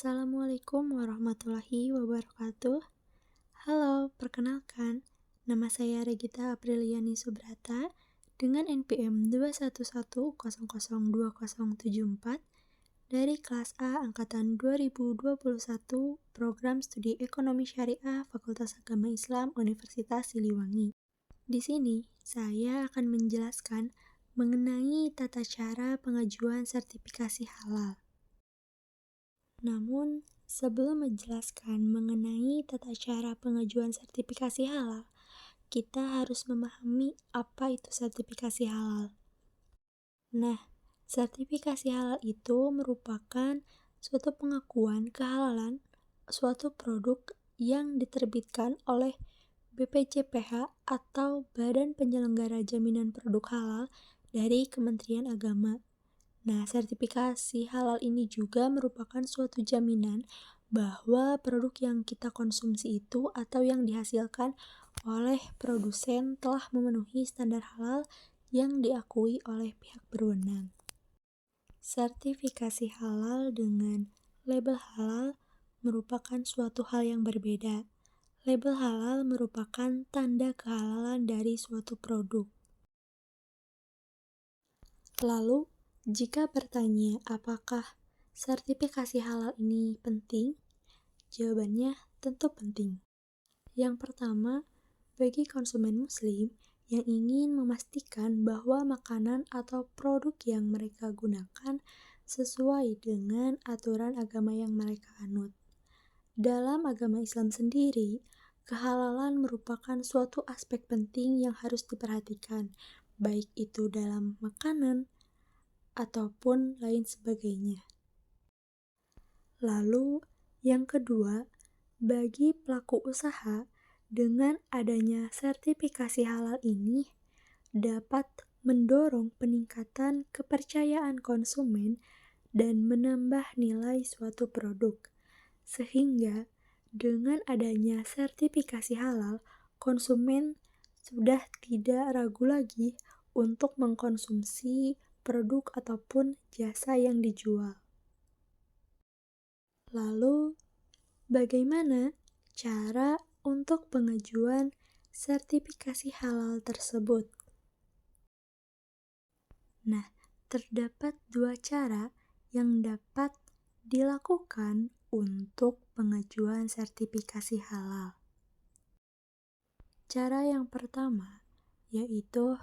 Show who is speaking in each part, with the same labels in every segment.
Speaker 1: Assalamualaikum warahmatullahi wabarakatuh. Halo, perkenalkan, nama saya Regita Apriliani Subrata dengan NPM 211002074 dari kelas A angkatan 2021 Program Studi Ekonomi Syariah Fakultas Agama Islam Universitas Siliwangi. Di sini, saya akan menjelaskan mengenai tata cara pengajuan sertifikasi halal. Namun, sebelum menjelaskan mengenai tata cara pengajuan sertifikasi halal, kita harus memahami apa itu sertifikasi halal. Nah, sertifikasi halal itu merupakan suatu pengakuan kehalalan suatu produk yang diterbitkan oleh BPJPH atau Badan Penyelenggara Jaminan Produk Halal dari Kementerian Agama. Nah, sertifikasi halal ini juga merupakan suatu jaminan bahwa produk yang kita konsumsi itu atau yang dihasilkan oleh produsen telah memenuhi standar halal yang diakui oleh pihak berwenang. Sertifikasi halal dengan label halal merupakan suatu hal yang berbeda. Label halal merupakan tanda kehalalan dari suatu produk. Lalu, jika bertanya apakah sertifikasi halal ini penting, jawabannya tentu penting. Yang pertama, bagi konsumen muslim yang ingin memastikan bahwa makanan atau produk yang mereka gunakan sesuai dengan aturan agama yang mereka anut. Dalam agama Islam sendiri, kehalalan merupakan suatu aspek penting yang harus diperhatikan, baik itu dalam makanan ataupun lain sebagainya. Lalu, yang kedua, bagi pelaku usaha, dengan adanya sertifikasi halal ini dapat mendorong peningkatan kepercayaan konsumen dan menambah nilai suatu produk. Sehingga, dengan adanya sertifikasi halal, konsumen sudah tidak ragu lagi untuk mengkonsumsi produk ataupun jasa yang dijual. Lalu, bagaimana cara untuk pengajuan sertifikasi halal tersebut? Nah, terdapat dua cara yang dapat dilakukan untuk pengajuan sertifikasi halal. Cara yang pertama yaitu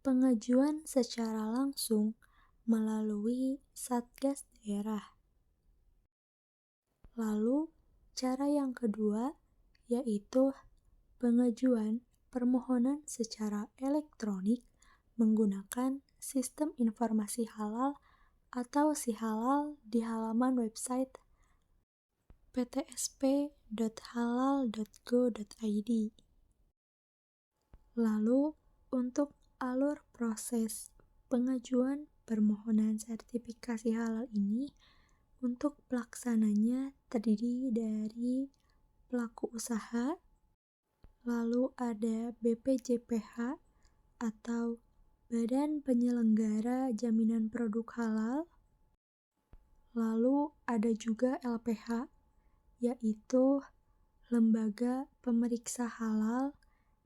Speaker 1: pengajuan secara langsung melalui Satgas daerah. Lalu, cara yang kedua yaitu pengajuan permohonan secara elektronik menggunakan Sistem Informasi Halal atau SIHalal di halaman website ptsp.halal.go.id. Lalu, untuk alur proses pengajuan permohonan sertifikasi halal ini, untuk pelaksananya terdiri dari pelaku usaha, lalu ada BPJPH atau Badan Penyelenggara Jaminan Produk Halal, lalu ada juga LPH, yaitu Lembaga Pemeriksa Halal,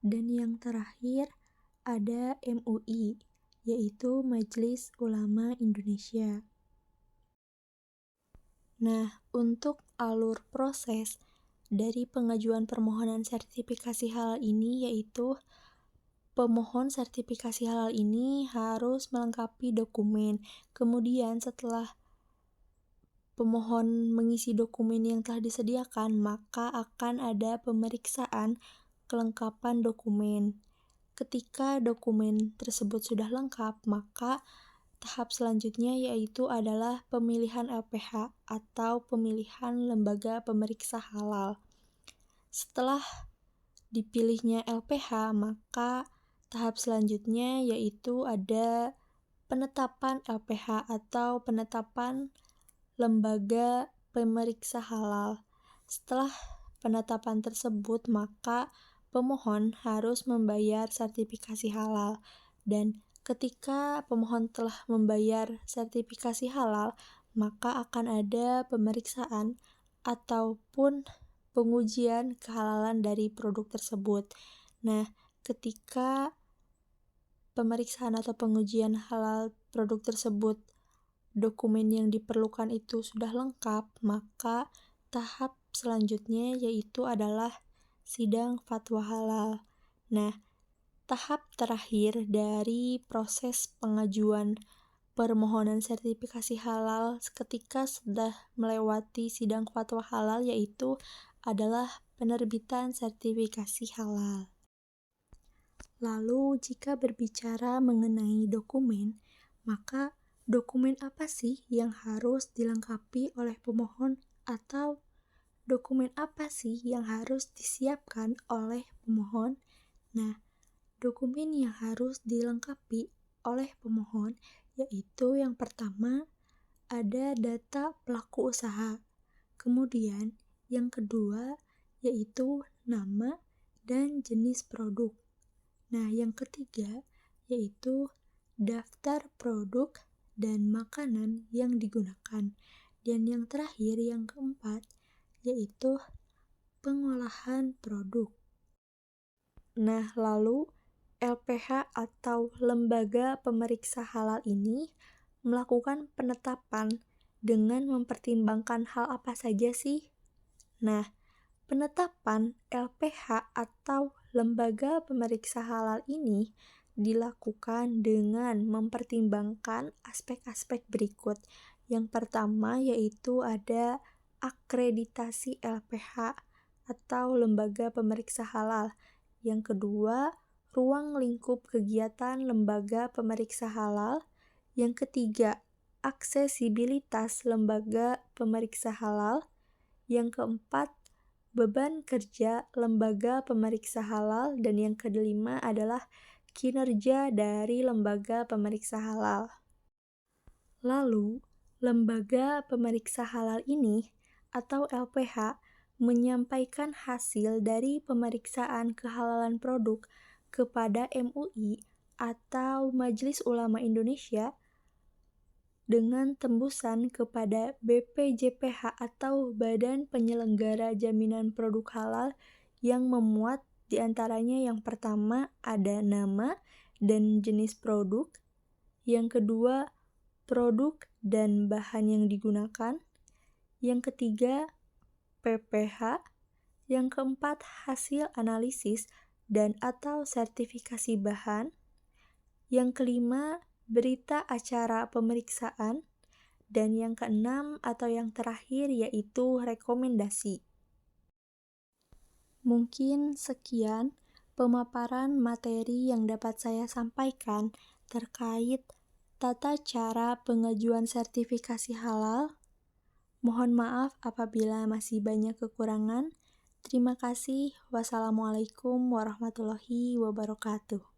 Speaker 1: dan yang terakhir ada MUI, yaitu Majelis Ulama Indonesia. Nah, untuk alur proses dari pengajuan permohonan sertifikasi halal ini yaitu pemohon sertifikasi halal ini harus melengkapi dokumen. Kemudian setelah pemohon mengisi dokumen yang telah disediakan, maka akan ada pemeriksaan kelengkapan dokumen. Ketika dokumen tersebut sudah lengkap, maka tahap selanjutnya yaitu adalah pemilihan LPH atau pemilihan lembaga pemeriksa halal. Setelah dipilihnya LPH, maka tahap selanjutnya yaitu ada penetapan LPH atau penetapan lembaga pemeriksa halal. Setelah penetapan tersebut, maka pemohon harus membayar sertifikasi halal, dan ketika pemohon telah membayar sertifikasi halal, maka akan ada pemeriksaan ataupun pengujian kehalalan dari produk tersebut. Nah, ketika pemeriksaan atau pengujian halal produk tersebut, dokumen yang diperlukan itu sudah lengkap, maka tahap selanjutnya yaitu adalah sidang fatwa halal. Nah, tahap terakhir dari proses pengajuan permohonan sertifikasi halal ketika sudah melewati sidang fatwa halal yaitu adalah penerbitan sertifikasi halal. Lalu, jika berbicara mengenai dokumen, maka dokumen apa sih yang harus dilengkapi oleh pemohon atau dokumen apa sih yang harus disiapkan oleh pemohon? Nah, dokumen yang harus dilengkapi oleh pemohon yaitu yang pertama ada data pelaku usaha, kemudian yang kedua yaitu nama dan jenis produk. Nah, yang ketiga yaitu daftar produk dan makanan yang digunakan. Dan yang terakhir, yang keempat, yaitu pengolahan produk. Nah, lalu LPH atau Lembaga Pemeriksa Halal ini melakukan penetapan dengan mempertimbangkan hal apa saja sih? Nah, penetapan LPH atau Lembaga Pemeriksa Halal ini dilakukan dengan mempertimbangkan aspek-aspek berikut. Yang pertama yaitu ada akreditasi LPH atau Lembaga Pemeriksa Halal. Yang kedua, ruang lingkup kegiatan Lembaga Pemeriksa Halal. Yang ketiga, aksesibilitas Lembaga Pemeriksa Halal. Yang keempat, beban kerja Lembaga Pemeriksa Halal. Dan yang kelima adalah kinerja dari Lembaga Pemeriksa Halal. Lalu, Lembaga Pemeriksa Halal ini atau LPH menyampaikan hasil dari pemeriksaan kehalalan produk kepada MUI atau Majelis Ulama Indonesia dengan tembusan kepada BPJPH atau Badan Penyelenggara Jaminan Produk Halal yang memuat diantaranya yang pertama ada nama dan jenis produk, yang kedua produk dan bahan yang digunakan, yang ketiga PPH, yang keempat hasil analisis dan atau sertifikasi bahan, yang kelima berita acara pemeriksaan, dan yang keenam atau yang terakhir yaitu rekomendasi. Mungkin sekian pemaparan materi yang dapat saya sampaikan terkait tata cara pengajuan sertifikasi halal. Mohon maaf apabila masih banyak kekurangan. Terima kasih. Wassalamualaikum warahmatullahi wabarakatuh.